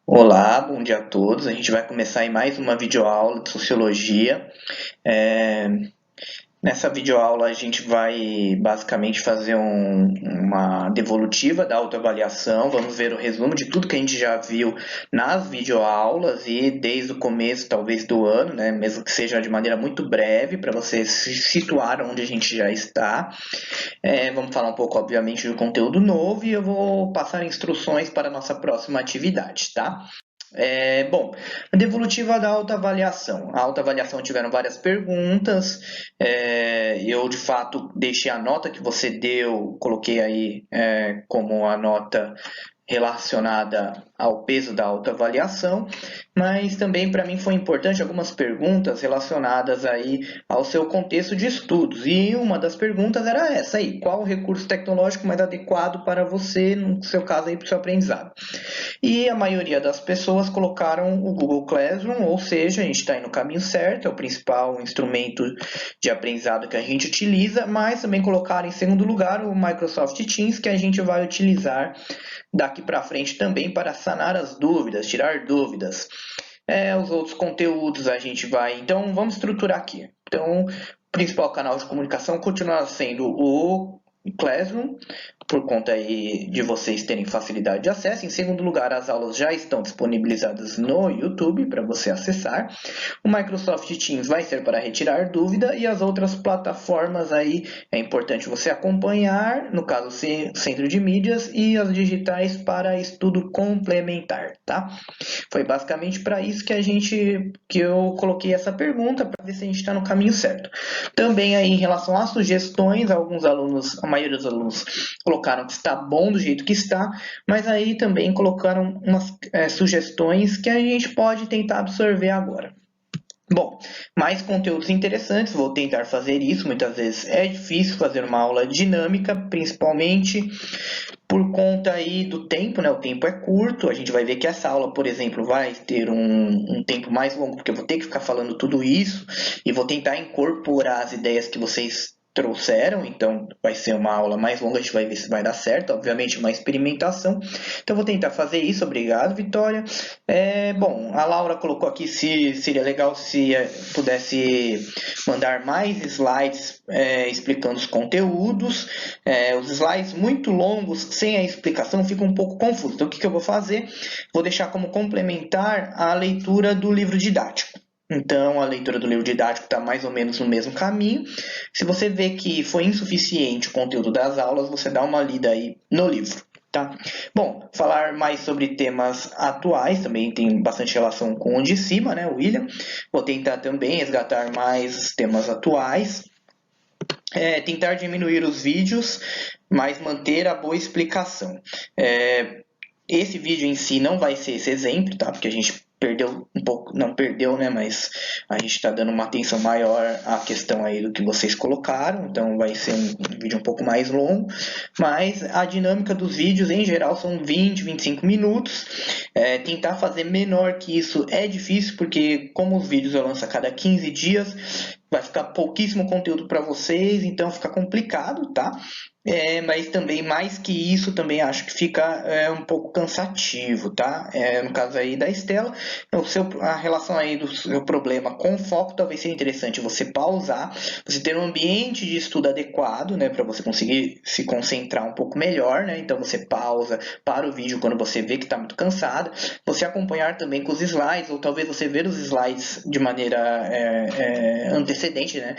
Olá, bom dia a todos. A gente vai começar aí mais uma videoaula de Sociologia. É, Nessa videoaula a gente vai basicamente fazer uma devolutiva da autoavaliação. Vamos ver o resumo de tudo que a gente já viu nas videoaulas e desde o começo, talvez, do ano, né? Mesmo que seja de maneira muito breve, para você se situar onde a gente já está. Vamos falar um pouco, obviamente, do conteúdo novo e eu vou passar instruções para a nossa próxima atividade, tá? Bom, a devolutiva da autoavaliação. A autoavaliação tiveram várias perguntas. Eu, de fato, deixei a nota que você deu, coloquei aí como a nota relacionada ao peso da autoavaliação, mas também para mim foi importante algumas perguntas relacionadas aí ao seu contexto de estudos. E uma das perguntas era essa aí: qual o recurso tecnológico mais adequado para você, no seu caso aí, para o seu aprendizado? E a maioria das pessoas colocaram o Google Classroom, ou seja, a gente está indo no caminho certo, é o principal instrumento de aprendizado que a gente utiliza, mas também colocaram em segundo lugar o Microsoft Teams, que a gente vai utilizar daqui para frente também para sanar as dúvidas, tirar dúvidas. Os outros conteúdos a gente vai. Então, vamos estruturar aqui. Então, o principal canal de comunicação continua sendo o Classroom, por conta aí de vocês terem facilidade de acesso. Em segundo lugar, as aulas já estão disponibilizadas no YouTube para você acessar. O Microsoft Teams vai ser para retirar dúvida e as outras plataformas aí é importante você acompanhar, no caso Centro de Mídias e as digitais para estudo complementar, tá? Foi basicamente para isso que eu coloquei essa pergunta para ver se a gente está no caminho certo. Também aí em relação às sugestões, alguns alunos, a maioria dos alunos colocaram que está bom do jeito que está, mas aí também colocaram umas sugestões que a gente pode tentar absorver agora. Bom, mais conteúdos interessantes, vou tentar fazer isso. Muitas vezes é difícil fazer uma aula dinâmica, principalmente por conta aí do tempo, né? O tempo é curto. A gente vai ver que essa aula, por exemplo, vai ter um tempo mais longo, porque eu vou ter que ficar falando tudo isso e vou tentar incorporar as ideias que vocês trouxeram, então vai ser uma aula mais longa, a gente vai ver se vai dar certo, obviamente uma experimentação, então vou tentar fazer isso, obrigado Vitória. Bom, a Laura colocou aqui se seria legal se pudesse mandar mais slides explicando os conteúdos. Os slides muito longos, sem a explicação, ficam um pouco confusos. Então, o que eu vou fazer? Vou deixar como complementar a leitura do livro didático. Então, a leitura do livro didático está mais ou menos no mesmo caminho. Se você vê que foi insuficiente o conteúdo das aulas, você dá uma lida aí no livro. Tá? Bom, falar mais sobre temas atuais, também tem bastante relação com o de cima, né, William? Vou tentar também resgatar mais temas atuais. Tentar diminuir os vídeos, mas manter a boa explicação. Esse vídeo em si não vai ser esse exemplo, tá? Porque a gente perdeu um pouco, não perdeu, né? Mas a gente está dando uma atenção maior à questão aí do que vocês colocaram, então vai ser um vídeo um pouco mais longo, mas a dinâmica dos vídeos em geral são 20, 25 minutos. Tentar fazer menor que isso é difícil, porque como os vídeos eu lanço a cada 15 dias, vai ficar pouquíssimo conteúdo para vocês, então fica complicado, tá? Mas também, mais que isso, também acho que fica um pouco cansativo, tá? No caso aí da Estela, a relação aí do seu problema com foco, talvez seja interessante você pausar, você ter um ambiente de estudo adequado, né, para você conseguir se concentrar um pouco melhor, né? Então você pausa, para o vídeo quando você vê que está muito cansado, você acompanhar também com os slides, ou talvez você ver os slides de maneira antecedente, né?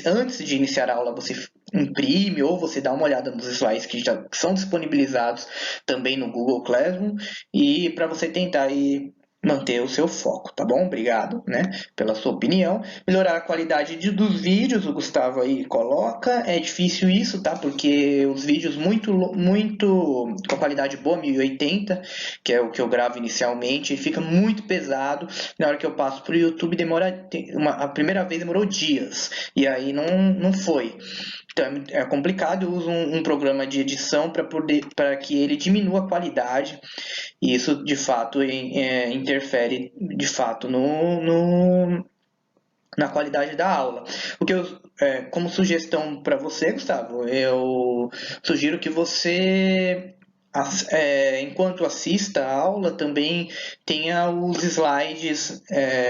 Antes de iniciar a aula, você imprime ou você dá uma olhada nos slides que já são disponibilizados também no Google Classroom e para você tentar aí manter o seu foco, tá bom? Obrigado, né, pela sua opinião. Melhorar a qualidade dos vídeos, o Gustavo aí coloca. É difícil isso, tá? Porque os vídeos muito com qualidade boa, 1080, que é o que eu gravo inicialmente, fica muito pesado. Na hora que eu passo pro YouTube, a primeira vez demorou dias e aí não foi. Então é complicado, eu uso um programa de edição para que ele diminua a qualidade e isso de fato interfere de fato na qualidade da aula. O que como sugestão para você, Gustavo, eu sugiro que você enquanto assista a aula, também tenha os slides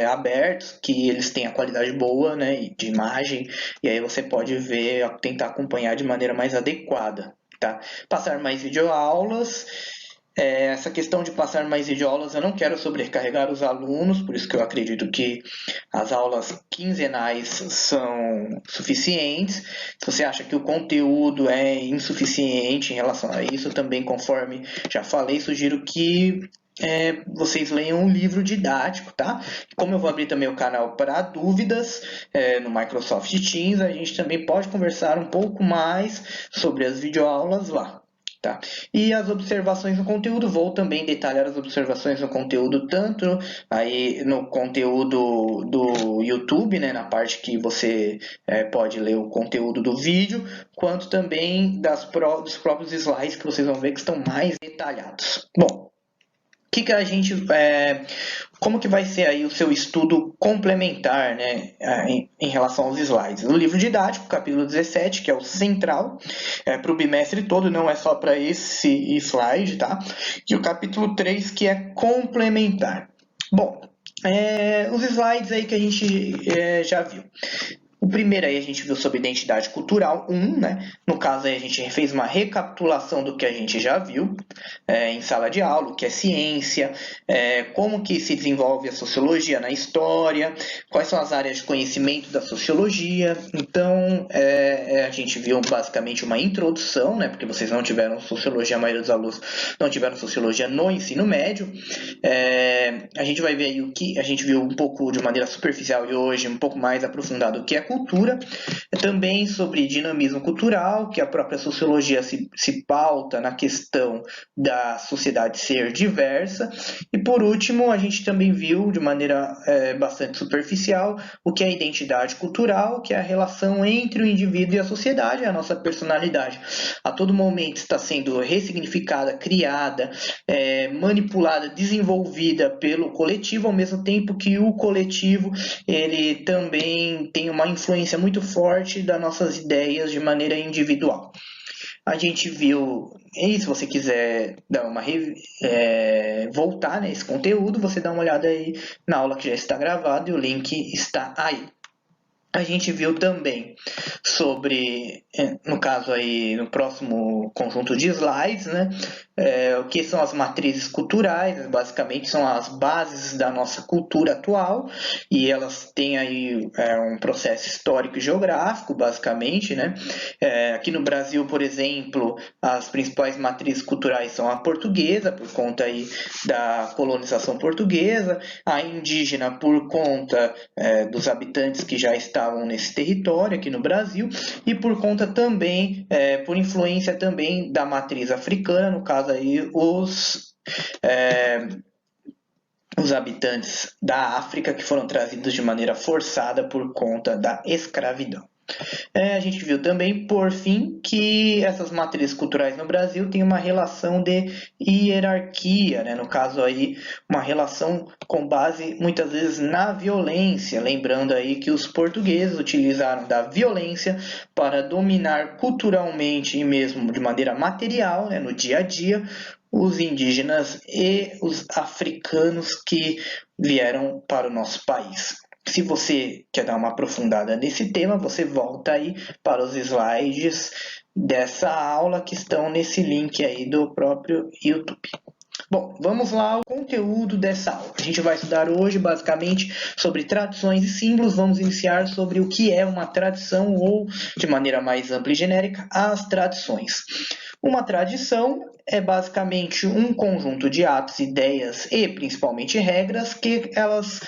abertos, que eles têm a qualidade boa, né, de imagem, e aí você pode ver, tentar acompanhar de maneira mais adequada, tá? Passar mais videoaulas. Essa questão de passar mais videoaulas, eu não quero sobrecarregar os alunos, por isso que eu acredito que as aulas quinzenais são suficientes. Se você acha que o conteúdo é insuficiente em relação a isso, também, conforme já falei, sugiro que vocês leiam um livro didático, tá? Como eu vou abrir também o canal para dúvidas no Microsoft Teams, a gente também pode conversar um pouco mais sobre as videoaulas lá. Tá. E as observações no conteúdo, vou também detalhar as observações no conteúdo, tanto aí no conteúdo do YouTube, né, na parte que você pode ler o conteúdo do vídeo, quanto também dos próprios slides, que vocês vão ver que estão mais detalhados. Bom, como que vai ser aí o seu estudo complementar, né, em relação aos slides? O livro didático, capítulo 17, que é o central, para o bimestre todo, não é só para esse slide, tá? E o capítulo 3, que é complementar. Bom, os slides aí que a gente já viu. O primeiro aí a gente viu sobre identidade cultural 1, né? No caso aí a gente fez uma recapitulação do que a gente já viu em sala de aula, o que é ciência, como que se desenvolve a sociologia na história, quais são as áreas de conhecimento da sociologia. Então, a gente viu basicamente uma introdução, né? Porque vocês não tiveram sociologia, a maioria dos alunos não tiveram sociologia no ensino médio. A gente vai ver aí o que a gente viu um pouco de maneira superficial e hoje um pouco mais aprofundado o que é cultura, também sobre dinamismo cultural, que a própria sociologia se pauta na questão da sociedade ser diversa, e por último a gente também viu de maneira bastante superficial o que é identidade cultural, que é a relação entre o indivíduo e a sociedade, a nossa personalidade. A todo momento está sendo ressignificada, criada, manipulada, desenvolvida pelo coletivo, ao mesmo tempo que o coletivo ele também tem uma influência muito forte das nossas ideias de maneira individual. A gente viu, e se você quiser dar voltar nesse conteúdo, você dá uma olhada aí na aula que já está gravada e o link está aí. A gente viu também sobre, no caso aí, no próximo conjunto de slides, né, o que são as matrizes culturais, basicamente são as bases da nossa cultura atual, e elas têm aí um processo histórico e geográfico, basicamente, né. Aqui no Brasil, por exemplo, as principais matrizes culturais são a portuguesa, por conta aí da colonização portuguesa, a indígena por conta dos habitantes que já estavam nesse território aqui no Brasil, e por conta também, por influência também da matriz africana, no caso aí os habitantes da África que foram trazidos de maneira forçada por conta da escravidão. A gente viu também, por fim, que essas matrizes culturais no Brasil têm uma relação de hierarquia, né? No caso aí, uma relação com base muitas vezes na violência, lembrando aí que os portugueses utilizaram da violência para dominar culturalmente e mesmo de maneira material, né, no dia a dia, os indígenas e os africanos que vieram para o nosso país. Se você quer dar uma aprofundada nesse tema, você volta aí para os slides dessa aula que estão nesse link aí do próprio YouTube. Bom, vamos lá ao conteúdo dessa aula. A gente vai estudar hoje basicamente sobre tradições e símbolos. Vamos iniciar sobre o que é uma tradição ou, de maneira mais ampla e genérica, as tradições. Uma tradição é basicamente um conjunto de atos, ideias e principalmente regras que elas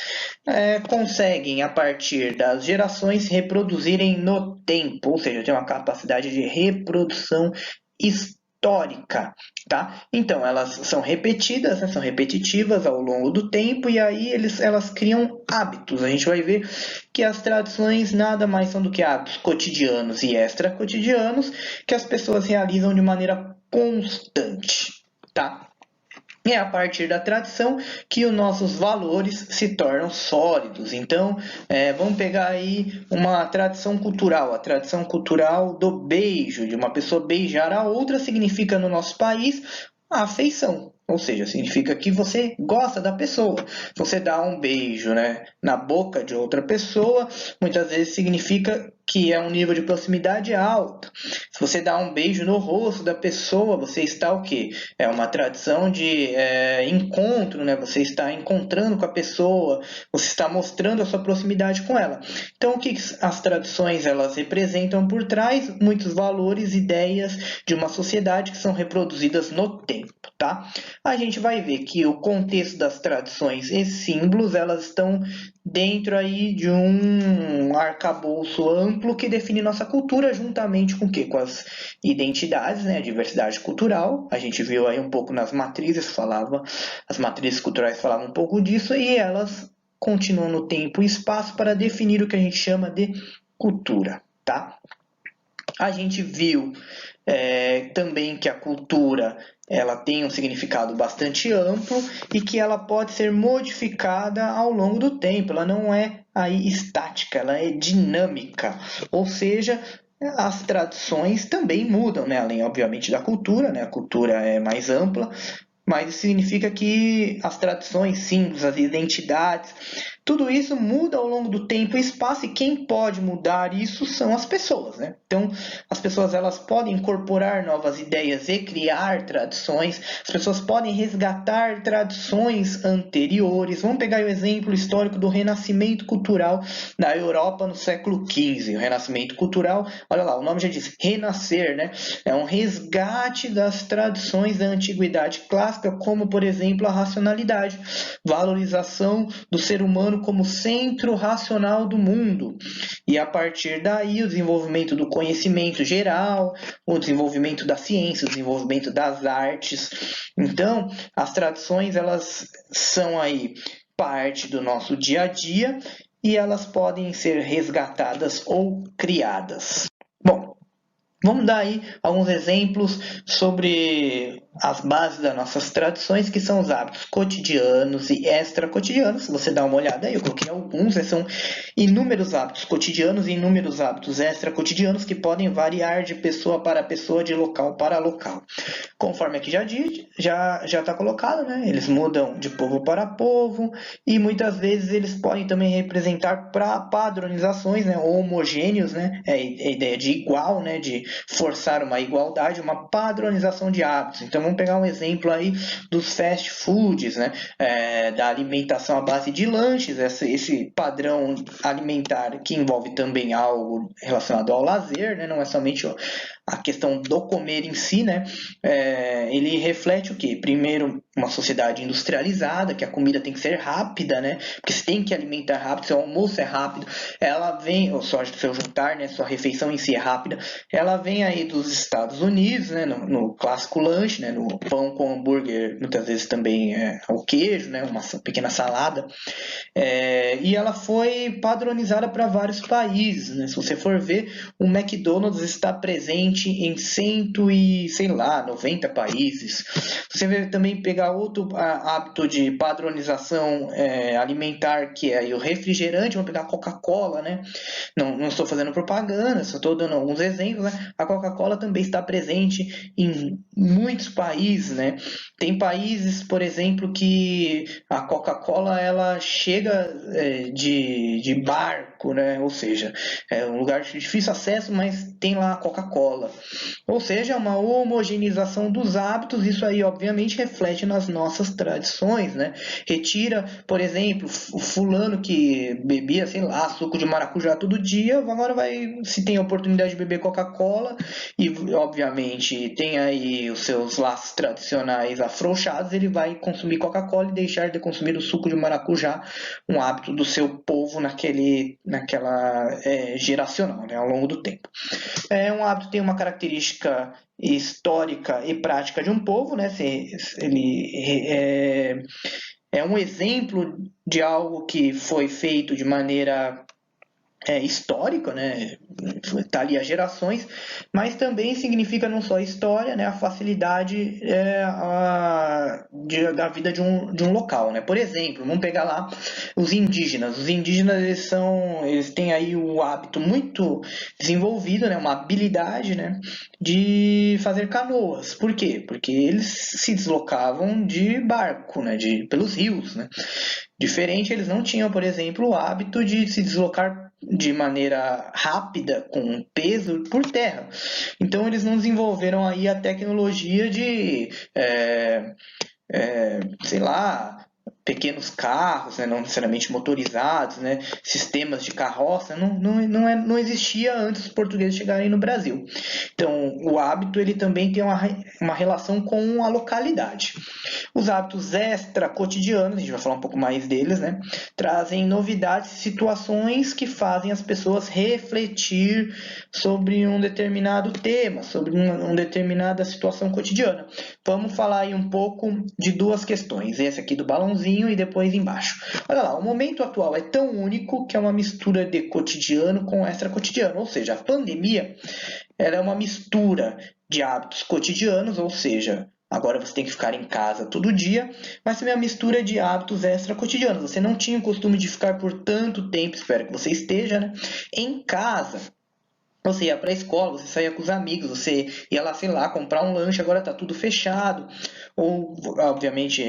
conseguem, a partir das gerações, se reproduzirem no tempo, ou seja, tem uma capacidade de reprodução histórica, tá? Então, elas são repetidas, né? São repetitivas ao longo do tempo e aí elas criam hábitos. A gente vai ver que as tradições nada mais são do que hábitos cotidianos e extra-cotidianos que as pessoas realizam de maneira constante, tá? É a partir da tradição que os nossos valores se tornam sólidos. Então, vamos pegar aí uma tradição cultural. A tradição cultural do beijo, de uma pessoa beijar a outra, significa no nosso país a afeição. Ou seja, significa que você gosta da pessoa. Se você dá um beijo, né, na boca de outra pessoa, muitas vezes significa que é um nível de proximidade alto. Se você dá um beijo no rosto da pessoa, você está o quê? É uma tradição de encontro, né? Você está encontrando com a pessoa, você está mostrando a sua proximidade com ela. Então, o que as tradições elas representam por trás? Muitos valores, ideias de uma sociedade que são reproduzidas no tempo, tá? A gente vai ver que o contexto das tradições e símbolos, elas estão dentro aí de um arcabouço amplo que define nossa cultura juntamente com o quê? Com as identidades, né? A diversidade cultural. A gente viu aí um pouco nas matrizes, as matrizes culturais falavam um pouco disso e elas continuam no tempo e espaço para definir o que a gente chama de cultura, tá? A gente viu também que a cultura ela tem um significado bastante amplo e que ela pode ser modificada ao longo do tempo. Ela não é aí estática, ela é dinâmica. Ou seja, as tradições também mudam, né? Além, obviamente, da cultura, né? A cultura é mais ampla, mas isso significa que as tradições, símbolos, as identidades, tudo isso muda ao longo do tempo e espaço e quem pode mudar isso são as pessoas, né? Então, as pessoas elas podem incorporar novas ideias e criar tradições, as pessoas podem resgatar tradições anteriores. Vamos pegar o exemplo histórico do renascimento cultural na Europa no século XV. O renascimento cultural, olha lá, o nome já diz renascer, né? É um resgate das tradições da antiguidade clássica, como, por exemplo, a racionalidade, valorização do ser humano como centro racional do mundo. E a partir daí, o desenvolvimento do conhecimento geral, o desenvolvimento da ciência, o desenvolvimento das artes. Então, as tradições, elas são aí parte do nosso dia a dia e elas podem ser resgatadas ou criadas. Bom, vamos dar aí alguns exemplos sobre as bases das nossas tradições, que são os hábitos cotidianos e extra-cotidianos. Se você dá uma olhada aí, eu coloquei alguns, são inúmeros hábitos cotidianos e inúmeros hábitos extra-cotidianos que podem variar de pessoa para pessoa, de local para local. Conforme aqui já está colocado, né? Eles mudam de povo para povo e muitas vezes eles podem também representar padronizações, né? Homogêneos, né? É a ideia de igual, né? De forçar uma igualdade, uma padronização de hábitos. Então vamos pegar um exemplo aí dos fast foods, né? Da alimentação à base de lanches, esse padrão alimentar que envolve também algo relacionado ao lazer, né? Não é somente a questão do comer em si, né? Ele reflete o quê? Primeiro, uma sociedade industrializada, que a comida tem que ser rápida, né? Porque você tem que alimentar rápido, seu almoço é rápido, ela vem, ou seu jantar, né? Sua refeição em si é rápida, ela vem aí dos Estados Unidos, né? No clássico lanche, né? No pão com hambúrguer, muitas vezes também o queijo, né? Uma pequena salada. E ela foi padronizada para vários países, né? Se você for ver, o McDonald's está presente em 90 países. Você vai também pegar outro hábito de padronização alimentar, que é o refrigerante, vamos pegar a Coca-Cola, né? Não estou fazendo propaganda, só estou dando alguns exemplos, né? A Coca-Cola também está presente em muitos países, né? Tem países, por exemplo, que a Coca-Cola ela chega de barco, né? Ou seja, é um lugar de difícil acesso, mas tem lá a Coca-Cola. Ou seja, é uma homogeneização dos hábitos, isso aí obviamente reflete nas nossas tradições, né? Retira, por exemplo, o fulano que bebia, sei lá, suco de maracujá todo dia, agora se tem a oportunidade de beber Coca-Cola e obviamente tem aí os seus laços tradicionais afrouxados, ele vai consumir Coca-Cola e deixar de consumir o suco de maracujá, um hábito do seu povo naquela geracional, né, ao longo do tempo. Um hábito tem uma característica histórica e prática de um povo, né? Ele é um exemplo de algo que foi feito de maneira histórico, né? Está ali há gerações, mas também significa não só a história, né? A facilidade da vida de um local, né? Por exemplo, vamos pegar lá os indígenas. Os indígenas eles têm aí o hábito muito desenvolvido, né? Uma habilidade, né? De fazer canoas. Por quê? Porque eles se deslocavam de barco, né? Pelos rios, né? Diferente, eles não tinham, por exemplo, o hábito de se deslocar de maneira rápida, com peso, por terra. Então, eles não desenvolveram aí a tecnologia de, sei lá, pequenos carros, né, não necessariamente motorizados, né, sistemas de carroça, não existia antes dos portugueses chegarem no Brasil. Então, o hábito ele também tem uma relação com a localidade. Os hábitos extra-cotidianos, a gente vai falar um pouco mais deles, né? Trazem novidades e situações que fazem as pessoas refletir sobre um determinado tema, sobre uma determinada situação cotidiana. Vamos falar aí um pouco de duas questões, esse aqui do balãozinho e depois embaixo. Olha lá, o momento atual é tão único que é uma mistura de cotidiano com extra-cotidiano, ou seja, a pandemia ela é uma mistura de hábitos cotidianos, ou seja, agora você tem que ficar em casa todo dia, mas também a mistura de hábitos extra-cotidianos. Você não tinha o costume de ficar por tanto tempo, espero que você esteja, né, em casa. Você ia para a escola, você saía com os amigos, você ia lá, sei lá, comprar um lanche, agora está tudo fechado. Ou, obviamente,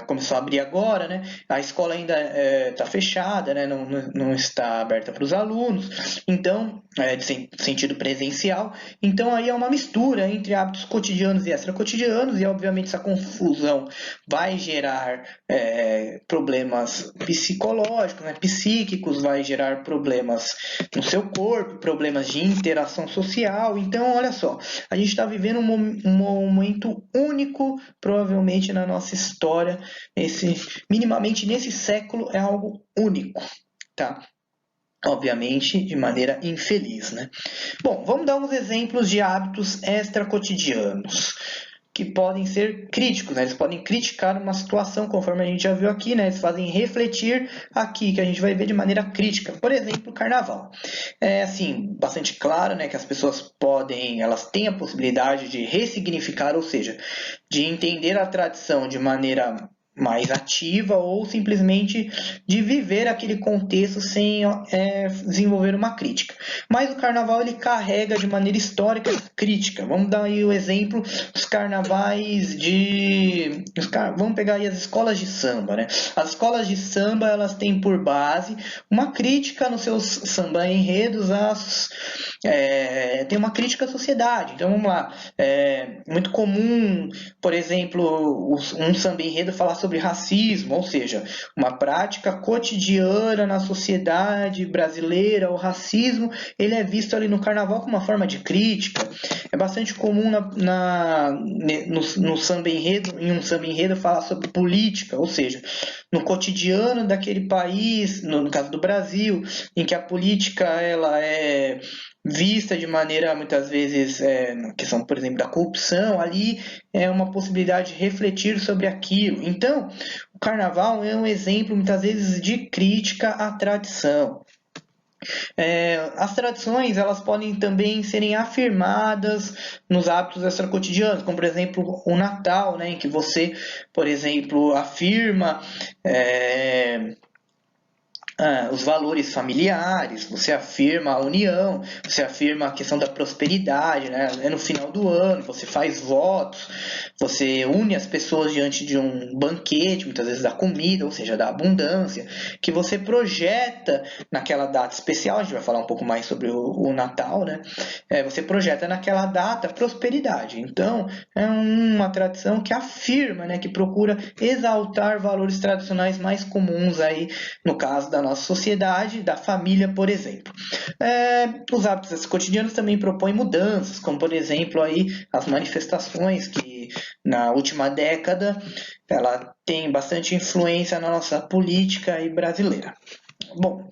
começou a abrir agora, né? A escola ainda está fechada, né? Não está aberta para os alunos, então, de sentido presencial. Então, aí é uma mistura entre hábitos cotidianos e extracotidianos, e, obviamente, essa confusão vai gerar problemas psicológicos, né? Psíquicos, vai gerar problemas no seu corpo, problemas de interação social. Então, olha só, a gente está vivendo um momento único, provavelmente na nossa história, minimamente nesse século é algo único, tá? Obviamente, de maneira infeliz, né? Bom, vamos dar uns exemplos de hábitos extra-cotidianos que podem ser críticos, né? Eles podem criticar uma situação, conforme a gente já viu aqui, né? Eles fazem refletir aqui, que a gente vai ver de maneira crítica. Por exemplo, o carnaval. É assim, bastante claro, né, que as pessoas elas têm a possibilidade de ressignificar, ou seja, de entender a tradição de maneira mais ativa ou simplesmente de viver aquele contexto sem desenvolver uma crítica. Mas o carnaval ele carrega de maneira histórica crítica. Vamos dar aí o exemplo dos carnavais vamos pegar aí as escolas de samba, né? As escolas de samba elas têm por base uma crítica nos seus samba enredos, tem uma crítica à sociedade. Então vamos lá, muito comum, por exemplo, um samba enredo falar sobre racismo, ou seja, uma prática cotidiana na sociedade brasileira. O racismo ele é visto ali no carnaval como uma forma de crítica. É bastante comum no samba enredo, em um samba enredo falar sobre política, ou seja, no cotidiano daquele país, no caso do Brasil, em que a política ela é vista de maneira, muitas vezes, na questão, por exemplo, da corrupção, ali é uma possibilidade de refletir sobre aquilo. Então, o carnaval é um exemplo, muitas vezes, de crítica à tradição. As tradições elas podem também serem afirmadas nos hábitos extracotidianos, como por exemplo o Natal, né, em que você, por exemplo, afirma os valores familiares, você afirma a união, você afirma a questão da prosperidade, né? É no final do ano, você faz votos, você une as pessoas diante de um banquete, muitas vezes da comida, ou seja, da abundância, que você projeta naquela data especial. A gente vai falar um pouco mais sobre o Natal, né? Você projeta naquela data prosperidade. Então, é uma tradição que afirma, né, que procura exaltar valores tradicionais mais comuns aí, no caso da nossa sociedade, da família, por exemplo. Os hábitos cotidianos também propõem mudanças, como por exemplo aí as manifestações que na última década ela tem bastante influência na nossa política aí brasileira. Bom,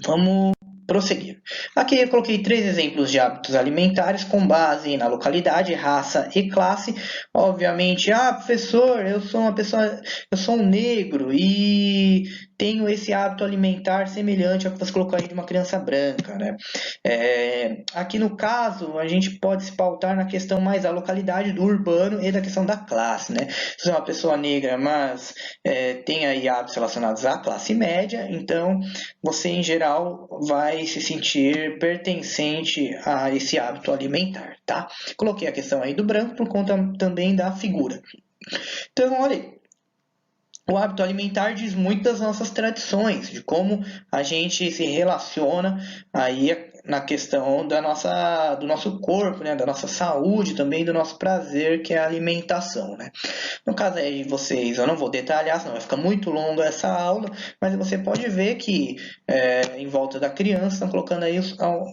vamos prosseguir. Aqui eu coloquei 3 exemplos de hábitos alimentares com base na localidade, raça e classe. Obviamente, professor, eu sou um negro e tenho esse hábito alimentar semelhante ao que você colocou aí de uma criança branca, né? Aqui no caso, a gente pode se pautar na questão mais da localidade, do urbano e da questão da classe, né? Se você é uma pessoa negra, mas tem aí hábitos relacionados à classe média, então você em geral vai se sentir pertencente a esse hábito alimentar, tá? Coloquei a questão aí do branco por conta também da figura. Então, olha aí. O hábito alimentar diz muito das nossas tradições, de como a gente se relaciona aí na questão do nosso corpo, né, da nossa saúde, também do nosso prazer, que é a alimentação, né? No caso aí de vocês, eu não vou detalhar, senão vai ficar muito longa essa aula, mas você pode ver que em volta da criança estão colocando aí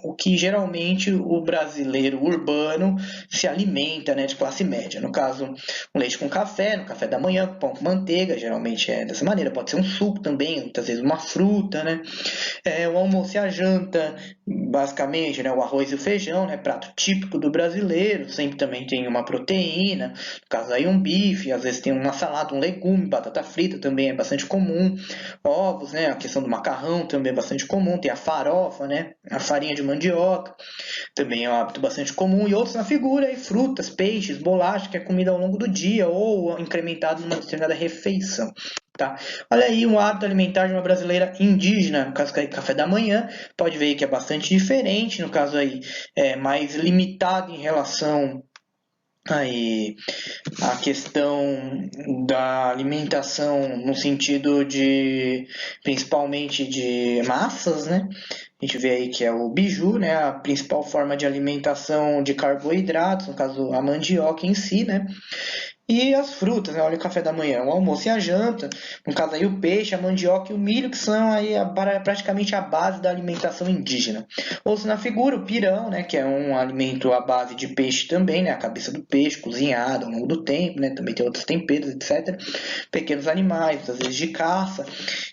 o que geralmente o brasileiro urbano se alimenta, né, de classe média. No caso, um leite com café, no café da manhã, pão com manteiga, geralmente é dessa maneira. Pode ser um suco também, muitas vezes uma fruta, né? O almoço e a janta, basicamente, né, o arroz e o feijão, né, prato típico do brasileiro, sempre também tem uma proteína, no caso aí um bife, às vezes tem uma salada, um legume, batata frita também é bastante comum, ovos, né, a questão do macarrão também é bastante comum, tem a farofa, né, a farinha de mandioca, também é um hábito bastante comum, e outros na figura, aí, frutas, peixes, bolacha, que é comida ao longo do dia, ou incrementado numa determinada refeição. Tá? Olha aí um hábito alimentar de uma brasileira indígena, no caso aí café da manhã, pode ver que é bastante diferente, no caso aí é mais limitado em relação aí a questão da alimentação no sentido de principalmente de massas, né? A gente vê aí que é o biju, né? A principal forma de alimentação de carboidratos, no caso a mandioca em si, né? E as frutas, né? Olha o café da manhã, o almoço e a janta, no caso aí o peixe, a mandioca e o milho, que são aí praticamente a base da alimentação indígena. Ouço na figura o pirão, né? Que é um alimento à base de peixe também, né? A cabeça do peixe cozinhada ao longo do tempo, né? Também tem outros temperos, etc. Pequenos animais, às vezes de caça,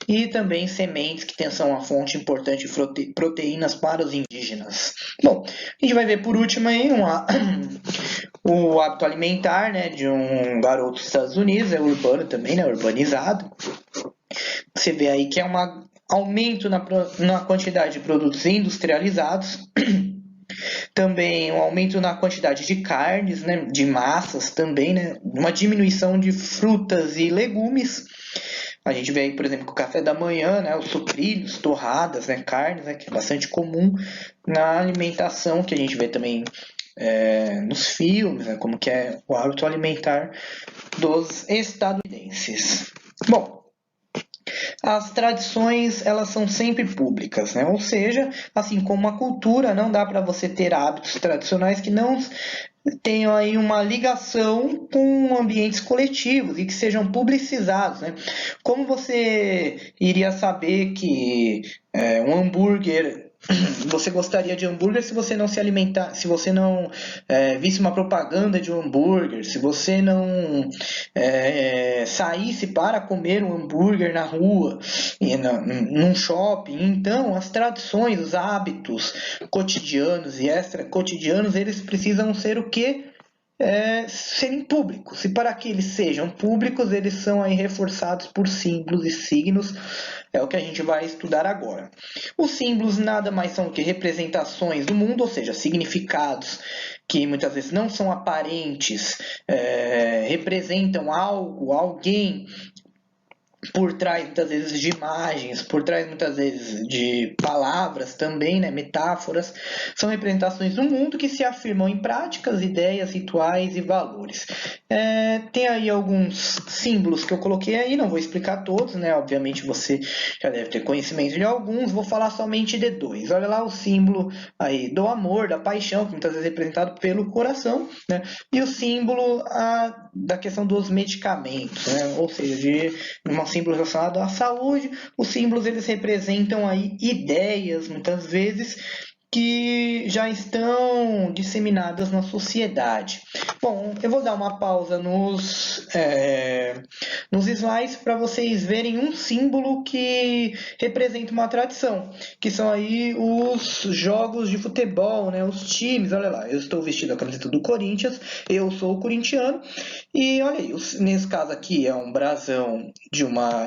e também sementes, que são uma fonte importante de proteínas para os indígenas. Bom, a gente vai ver por último aí o hábito alimentar, né, de um garoto dos Estados Unidos, é urbano também, né, urbanizado. Você vê aí que é um aumento na quantidade de produtos industrializados, também um aumento na quantidade de carnes, né, de massas também, né, uma diminuição de frutas e legumes. A gente vê aí, por exemplo, que o café da manhã, né, os sucrilhos, torradas, né, carnes, né, que é bastante comum na alimentação, que a gente vê também nos filmes, né, como que é o hábito alimentar dos estadunidenses. Bom, as tradições, elas são sempre públicas, né? Ou seja, assim como a cultura, não dá para você ter hábitos tradicionais que não tenham aí uma ligação com ambientes coletivos e que sejam publicizados, né? Como você iria saber que um hambúrguer, você gostaria de hambúrguer se você não se alimentar, se você não visse uma propaganda de um hambúrguer, se você não saísse para comer um hambúrguer na rua, num shopping? Então, as tradições, os hábitos cotidianos e extra cotidianos, eles precisam ser o quê? Serem públicos. E para que eles sejam públicos, eles são aí reforçados por símbolos e signos. É o que a gente vai estudar agora. Os símbolos nada mais são que representações do mundo, ou seja, significados que muitas vezes não são aparentes, representam algo, alguém, por trás muitas vezes de imagens, por trás muitas vezes de palavras também, né, metáforas, são representações do mundo que se afirmam em práticas, ideias, rituais e valores. Tem aí alguns símbolos que eu coloquei aí, não vou explicar todos, né, obviamente você já deve ter conhecimento de alguns, vou falar somente de 2. Olha lá o símbolo aí do amor, da paixão, que muitas vezes é representado pelo coração, né, e o símbolo da questão dos medicamentos, né, ou seja, de uma símbolo relacionado à saúde. Os símbolos, eles representam aí ideias, muitas vezes, que já estão disseminadas na sociedade. Bom, eu vou dar uma pausa nos slides para vocês verem um símbolo que representa uma tradição, que são aí os jogos de futebol, né? Os times. Olha lá, eu estou vestido a camiseta do Corinthians, eu sou corintiano, e olha aí, nesse caso aqui é um brasão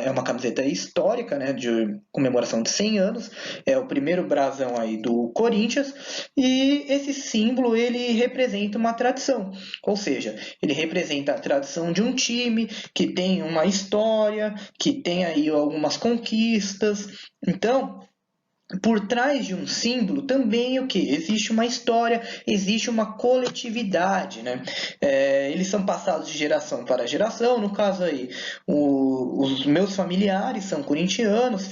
é uma camiseta histórica, né? De comemoração de 100 anos, é o primeiro brasão aí do Corinthians, e esse símbolo ele representa uma tradição, ou seja, ele representa a tradição de um time que tem uma história, que tem aí algumas conquistas. Então, por trás de um símbolo também o que? Existe uma história, existe uma coletividade, né? Eles são passados de geração para geração. No caso aí, os meus familiares são corintianos,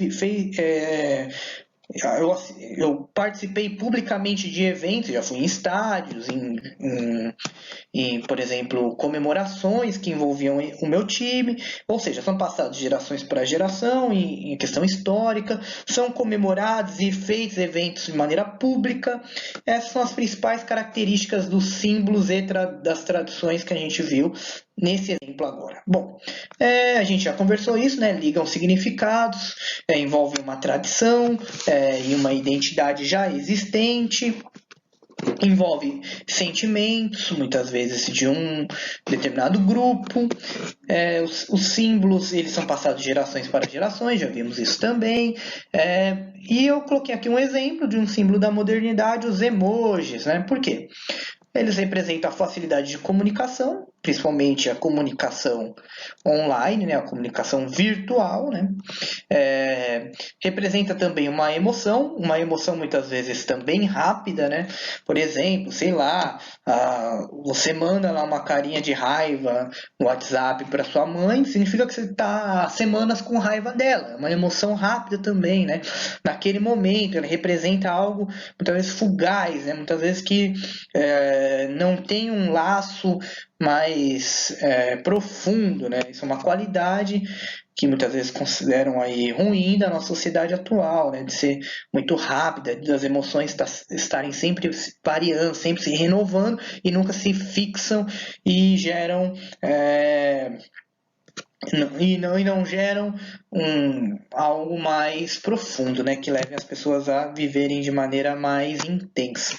eu participei publicamente de eventos, já fui em estádios, por exemplo, comemorações que envolviam o meu time, ou seja, são passados de gerações para geração em questão histórica, são comemorados e feitos eventos de maneira pública. Essas são as principais características dos símbolos e das tradições que a gente viu nesse exemplo agora. Bom, a gente já conversou isso, né? Ligam significados, envolvem uma tradição e uma identidade já existente, envolve sentimentos, muitas vezes de um determinado grupo. Os símbolos eles são passados de gerações para gerações, já vimos isso também. E eu coloquei aqui um exemplo de um símbolo da modernidade, os emojis, né? Por quê? Eles representam a facilidade de comunicação, principalmente a comunicação online, né, a comunicação virtual, né? Representa também uma emoção muitas vezes também rápida, né? Por exemplo, sei lá, você manda lá uma carinha de raiva no WhatsApp para sua mãe, significa que você está há semanas com raiva dela, é uma emoção rápida também, né? Naquele momento, ela representa algo muitas vezes fugaz, né? Muitas vezes que não tem um laço mais profundo, né? Isso é uma qualidade que muitas vezes consideram aí ruim da nossa sociedade atual, né? De ser muito rápida, das emoções estarem sempre variando, sempre se renovando e nunca se fixam e geram não geram algo mais profundo, né, que leve as pessoas a viverem de maneira mais intensa.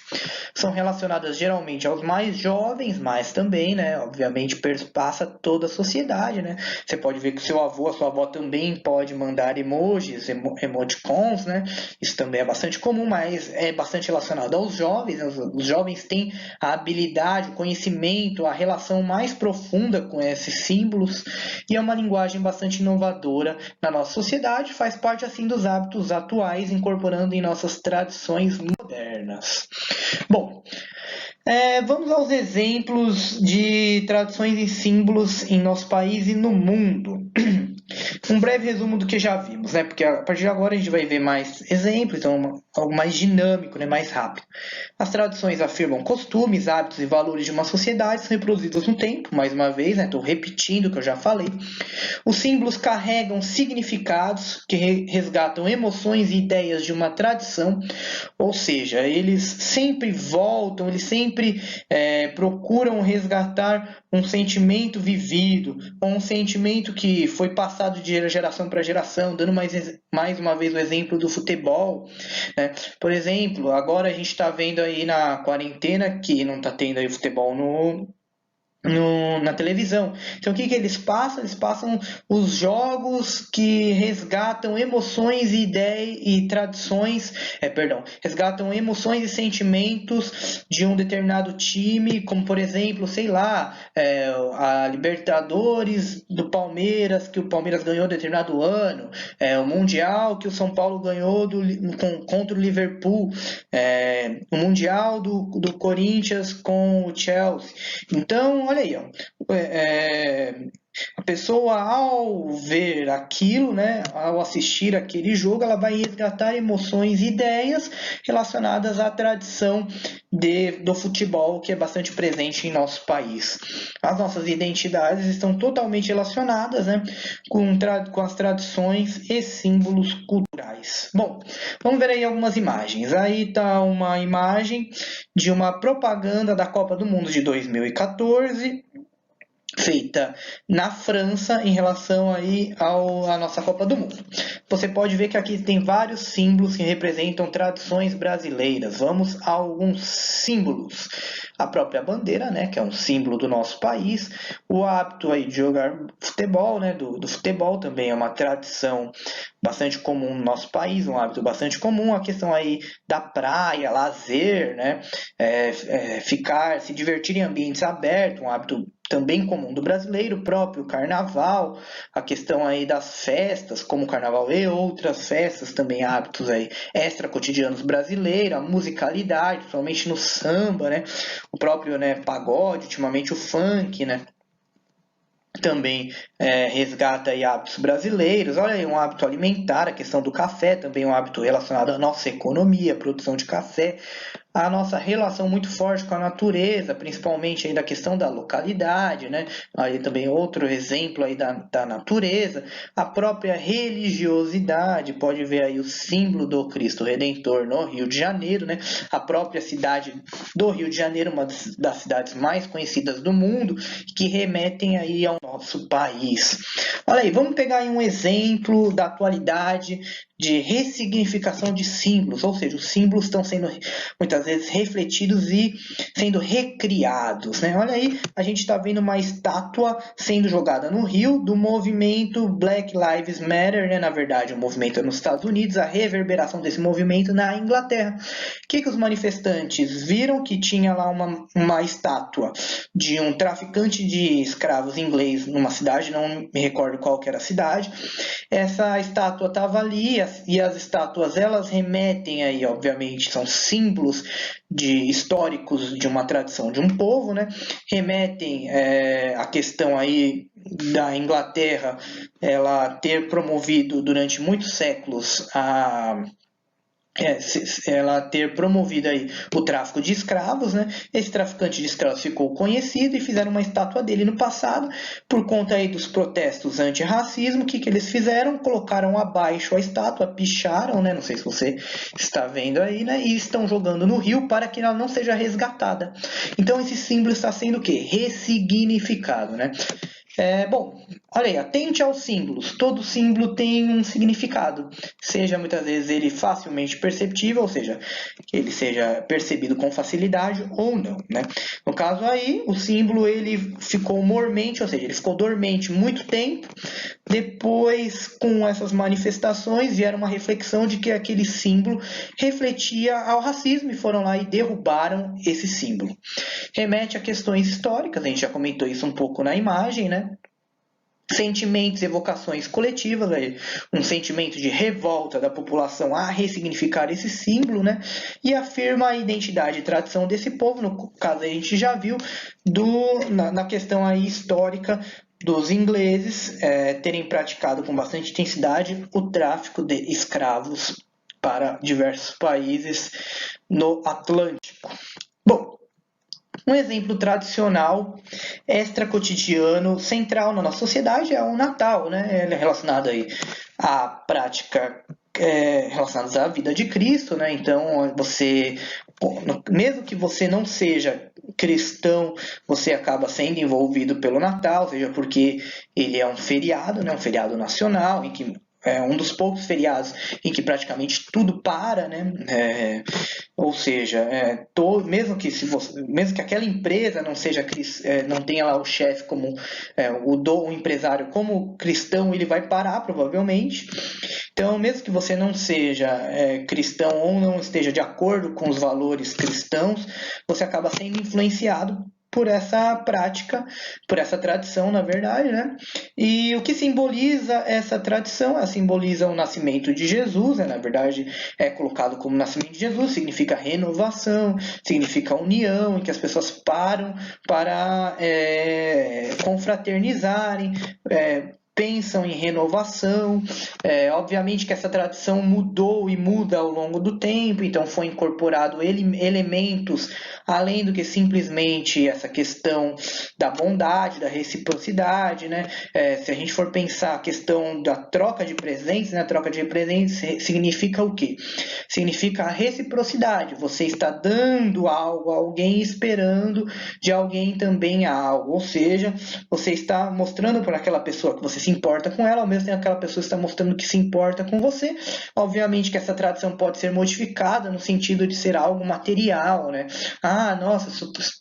São relacionadas geralmente aos mais jovens, mas também, né, obviamente perpassa toda a sociedade, né? Você pode ver que o seu avô, a sua avó também pode mandar emojis, emoticons, né? Isso também é bastante comum, mas é bastante relacionado aos jovens. Os jovens têm a habilidade, o conhecimento, a relação mais profunda com esses símbolos, e é uma linguagem bastante inovadora na nossa sociedade, faz parte assim dos hábitos atuais, incorporando em nossas tradições modernas. Bom, vamos aos exemplos de tradições e símbolos em nosso país e no mundo. Um breve resumo do que já vimos, né? Porque a partir de agora a gente vai ver mais exemplos, então algo mais dinâmico, né? Mais rápido. As tradições afirmam costumes, hábitos e valores de uma sociedade reproduzidos no tempo, mais uma vez, né? Estou repetindo o que eu já falei. Os símbolos carregam significados que resgatam emoções e ideias de uma tradição, ou seja, eles sempre voltam, eles sempre procuram resgatar um sentimento vivido, ou um sentimento que foi passado de geração para geração, dando mais uma vez o exemplo do futebol, né? Por exemplo, agora a gente está vendo aí na quarentena que não está tendo aí futebol na televisão. Então o que eles passam? Eles passam os jogos que resgatam emoções e ideias e tradições, resgatam emoções e sentimentos de um determinado time, como por exemplo, sei lá, a Libertadores do Palmeiras, que o Palmeiras ganhou determinado ano, o Mundial que o São Paulo ganhou contra o Liverpool, o Mundial do Corinthians com o Chelsea. Então, olha aí, ó. A pessoa, ao ver aquilo, né, ao assistir aquele jogo, ela vai resgatar emoções e ideias relacionadas à tradição do futebol, que é bastante presente em nosso país. As nossas identidades estão totalmente relacionadas, né, com as tradições e símbolos culturais. país. Bom, vamos ver aí algumas imagens. Aí está uma imagem de uma propaganda da Copa do Mundo de 2014, feita na França em relação aí à nossa Copa do Mundo. Você pode ver que aqui tem vários símbolos que representam tradições brasileiras. Vamos a alguns símbolos. A própria bandeira, né, que é um símbolo do nosso país. O hábito aí de jogar futebol, né, do futebol também é uma tradição bastante comum no nosso país, um hábito bastante comum. A questão aí da praia, lazer, né, se divertir em ambientes abertos, um hábito também comum do brasileiro, o próprio carnaval, a questão aí das festas, como o carnaval e outras festas, também hábitos aí extra cotidianos brasileiros, a musicalidade, principalmente no samba, né? O próprio, né, pagode, ultimamente o funk, né? Também resgata aí hábitos brasileiros. Olha aí, um hábito alimentar, a questão do café, também um hábito relacionado à nossa economia, a produção de café, a nossa relação muito forte com a natureza, principalmente aí da questão da localidade, né? Aí também outro exemplo aí da natureza, a própria religiosidade, pode ver aí o símbolo do Cristo Redentor no Rio de Janeiro, né? A própria cidade do Rio de Janeiro, uma das cidades mais conhecidas do mundo, que remetem aí ao nosso país. Olha aí, vamos pegar aí um exemplo da atualidade de ressignificação de símbolos, ou seja, os símbolos estão sendo muitas vezes refletidos e sendo recriados, né? Olha aí, a gente está vendo uma estátua sendo jogada no Rio do movimento Black Lives Matter, né? Na verdade, o movimento é nos Estados Unidos, a reverberação desse movimento na Inglaterra. O que os manifestantes viram? Que tinha lá uma estátua de um traficante de escravos inglês numa cidade, não me recordo qual que era a cidade. Essa estátua estava ali, e as estátuas elas remetem aí, obviamente, são símbolos históricos de uma tradição de um povo, né? Remetem a questão aí da Inglaterra, ela ter promovido durante muitos séculos ela ter promovido aí o tráfico de escravos, né? Esse traficante de escravos ficou conhecido e fizeram uma estátua dele no passado por conta aí dos protestos antirracismo. O que eles fizeram? Colocaram abaixo a estátua, picharam, né? Não sei se você está vendo aí, né? E estão jogando no rio para que ela não seja resgatada. Então esse símbolo está sendo o quê? Ressignificado, né? Bom, olha aí, atente aos símbolos. Todo símbolo tem um significado, seja muitas vezes ele facilmente perceptível, ou seja, que ele seja percebido com facilidade ou não, né? No caso aí, o símbolo ele ficou mormente, ou seja, ele ficou dormente muito tempo. Depois, com essas manifestações, vieram uma reflexão de que aquele símbolo refletia ao racismo e foram lá e derrubaram esse símbolo. Remete a questões históricas, a gente já comentou isso um pouco na imagem, né? Sentimentos, evocações coletivas, um sentimento de revolta da população a ressignificar esse símbolo, né? E afirma a identidade e tradição desse povo. No caso, a gente já viu na questão aí histórica dos ingleses terem praticado com bastante intensidade o tráfico de escravos para diversos países no Atlântico. Bom, um exemplo tradicional, extra cotidiano, central na nossa sociedade é o Natal, né? Ele é relacionado aí à prática relacionadas à vida de Cristo, né? Então, mesmo que você não seja cristão, você acaba sendo envolvido pelo Natal, seja porque ele é um feriado, né? Um feriado nacional, em que é um dos poucos feriados em que praticamente tudo para, né? Ou seja, mesmo que aquela empresa não seja não tenha lá o chefe como o empresário como cristão, ele vai parar provavelmente. Então, mesmo que você não seja cristão ou não esteja de acordo com os valores cristãos, você acaba sendo influenciado por essa prática, por essa tradição, na verdade, né? E o que simboliza essa tradição? Ela simboliza o nascimento de Jesus, né? Na verdade, é colocado como nascimento de Jesus, significa renovação, significa união, em que as pessoas param para confraternizarem, pensam em renovação. Obviamente que essa tradição mudou e muda ao longo do tempo, então foi incorporado elementos além do que simplesmente essa questão da bondade, da reciprocidade, né? Se a gente for pensar a questão da troca de presentes, né? A troca de presentes significa o quê? Significa a reciprocidade. Você está dando algo a alguém esperando de alguém também algo, ou seja, você está mostrando para aquela pessoa que você se importa com ela, ao mesmo tempo que aquela pessoa está mostrando que se importa com você. Obviamente que essa tradição pode ser modificada no sentido de ser algo material, né? Ah, nossa,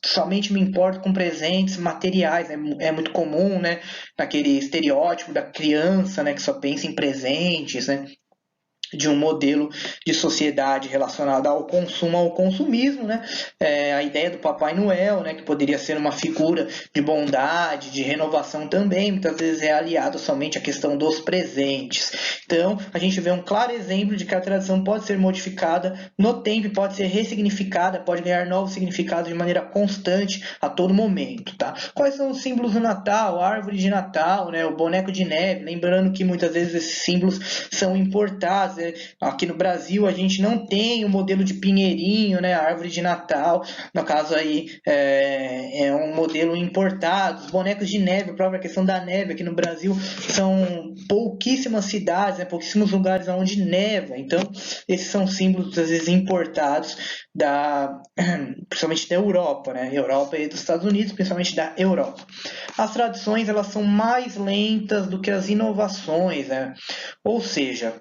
somente me importo com presentes materiais, é muito comum, né? Naquele estereótipo da criança, né, que só pensa em presentes, né? De um modelo de sociedade relacionado ao consumo, ao consumismo, né? A ideia do Papai Noel, né, que poderia ser uma figura de bondade, de renovação também, muitas vezes é aliado somente à questão dos presentes. Então, a gente vê um claro exemplo de que a tradição pode ser modificada no tempo, pode ser ressignificada, pode ganhar novos significados de maneira constante a todo momento, tá? Quais são os símbolos do Natal? A árvore de Natal, né, o boneco de neve, lembrando que muitas vezes esses símbolos são importados. Aqui no Brasil a gente não tem o modelo de pinheirinho, né, a árvore de Natal, no caso aí é um modelo importado. Os bonecos de neve, a própria questão da neve aqui no Brasil, são pouquíssimas cidades, né, pouquíssimos lugares onde neva, então esses são símbolos às vezes importados principalmente da Europa, né, Europa e dos Estados Unidos, principalmente da Europa. As tradições elas são mais lentas do que as inovações, né, ou seja,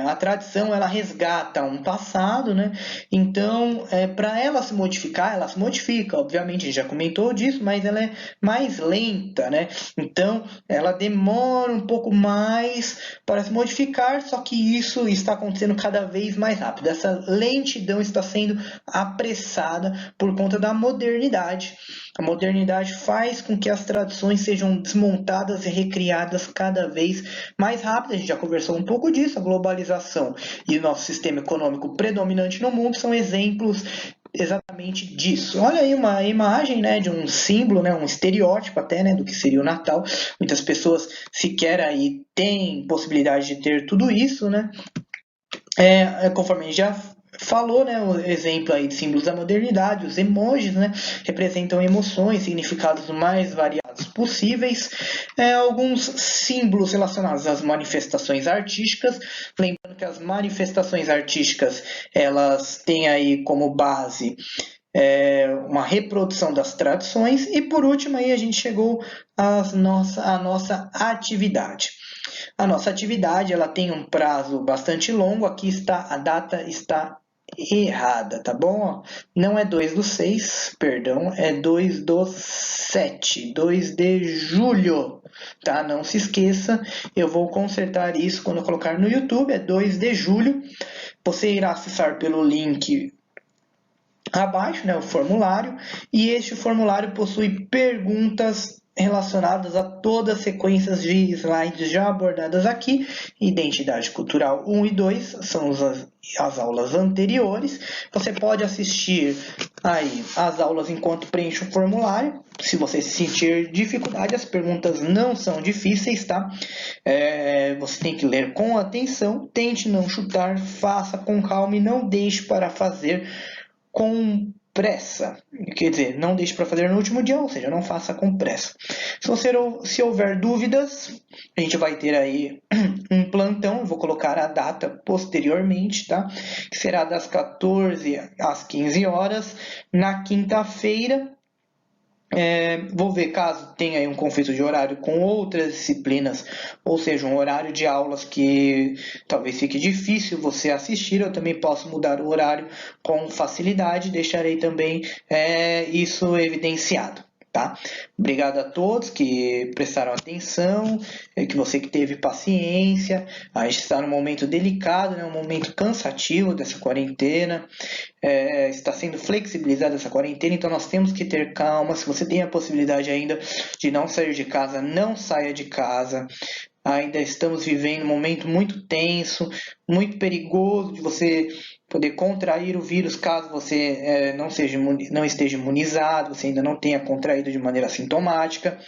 a tradição ela resgata um passado, né? Então, para ela se modifica, obviamente, a gente já comentou disso, mas ela é mais lenta, né? Então, ela demora um pouco mais para se modificar, só que isso está acontecendo cada vez mais rápido. Essa lentidão está sendo apressada por conta da modernidade. A modernidade faz com que as tradições sejam desmontadas e recriadas cada vez mais rápido. A gente já conversou um pouco disso. A globalização e o nosso sistema econômico predominante no mundo são exemplos exatamente disso. Olha aí uma imagem, né, de um símbolo, né, um estereótipo até, né, do que seria o Natal. Muitas pessoas sequer aí têm possibilidade de ter tudo isso, né? Conforme a gente já falou, né, o exemplo aí de símbolos da modernidade, os emojis, né, representam emoções, significados mais variados possíveis, alguns símbolos relacionados às manifestações artísticas, lembrando que as manifestações artísticas, elas têm aí como base uma reprodução das tradições, e por último aí a gente chegou à nossa atividade. A nossa atividade ela tem um prazo bastante longo, aqui está a data está errada, tá bom? Não é 2/6, perdão, é 2/7, 2 de julho, tá? Não se esqueça, eu vou consertar isso quando eu colocar no YouTube, é 2 de julho. Você irá acessar pelo link abaixo, né, o formulário, e este formulário possui perguntas relacionadas a todas as sequências de slides já abordadas aqui. Identidade cultural 1 e 2 são as aulas anteriores. Você pode assistir aí as aulas enquanto preenche o formulário. Se você sentir dificuldade, as perguntas não são difíceis, tá? Você tem que ler com atenção, tente não chutar, faça com calma e não deixe para fazer com pressa, quer dizer, não deixe para fazer no último dia, ou seja, não faça com pressa. Se houver dúvidas, a gente vai ter aí um plantão, eu vou colocar a data posteriormente, tá? Que será das 14 às 15 horas, na quinta-feira. Vou ver caso tenha aí um conflito de horário com outras disciplinas, ou seja, um horário de aulas que talvez fique difícil você assistir. Eu também posso mudar o horário com facilidade, deixarei também isso evidenciado. Tá? Obrigado a todos que prestaram atenção, que você que teve paciência. A gente está num momento delicado, né? Um momento cansativo dessa quarentena. Está sendo flexibilizada essa quarentena, então nós temos que ter calma. Se você tem a possibilidade ainda de não sair de casa, não saia de casa. Ainda estamos vivendo um momento muito tenso, muito perigoso de você poder contrair o vírus caso você não esteja imunizado, você ainda não tenha contraído de maneira sintomática.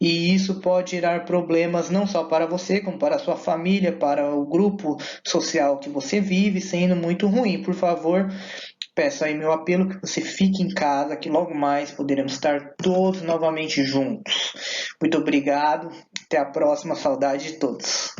E isso pode gerar problemas não só para você, como para a sua família, para o grupo social que você vive, sendo muito ruim. Por favor, peço aí meu apelo que você fique em casa, que logo mais poderemos estar todos novamente juntos. Muito obrigado, até a próxima, saudade de todos.